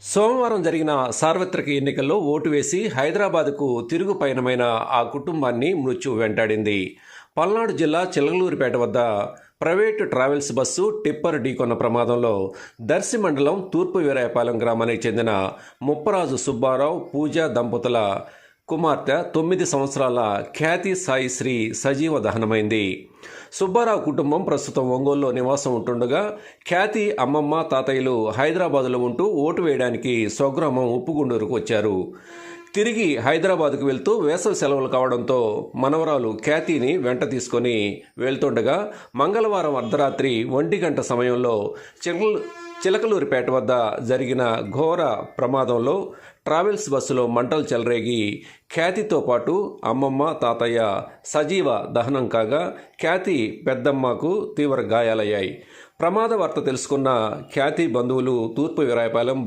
సోమవారం జరిగిన సార్వత్రిక ఎన్నికల్లో ఓటు వేసి హైదరాబాద్కు తిరుగు పయనమైన ఆ కుటుంబాన్ని మృత్యు వెంటాడింది. పల్నాడు జిల్లా చిలకలూరిపేట వద్ద ప్రైవేటు ట్రావెల్స్ బస్సు టిప్పర్ ఢీకొన్న ప్రమాదంలో దర్శి మండలం తూర్పు వీరాయపాలెం గ్రామానికి చెందిన ముప్పరాజు సుబ్బారావు, పూజ దంపతుల కుమార్తె 9 సంవత్సరాల ఖ్యాతి సాయి శ్రీ సజీవ దహనమైంది. సుబ్బారావు కుటుంబం ప్రస్తుతం ఒంగోలులో నివాసం ఉంటుండగా, ఖ్యాతి అమ్మమ్మ, తాతయ్యలు హైదరాబాదులో ఉంటూ ఓటు వేయడానికి స్వగ్రామం ఉప్పుగుండూరుకు వచ్చారు. తిరిగి హైదరాబాద్కు వెళ్తూ వేసవి సెలవులు కావడంతో మనవరాలు ఖ్యాతిని వెంట తీసుకొని వెళ్తుండగా మంగళవారం అర్ధరాత్రి 1 గంట సమయంలో చిలకలూరిపేట వద్ద జరిగిన ఘోర ప్రమాదంలో ట్రావెల్స్ బస్సులో మంటలు చెలరేగి ఖ్యాతితో పాటు అమ్మమ్మ, తాతయ్య సజీవ దహనం కాగా, ఖ్యాతి పెద్దమ్మకు తీవ్ర గాయాలయ్యాయి. ప్రమాద వార్త తెలుసుకున్న ఖ్యాతి బంధువులు తూర్పు వీరాయపాలెం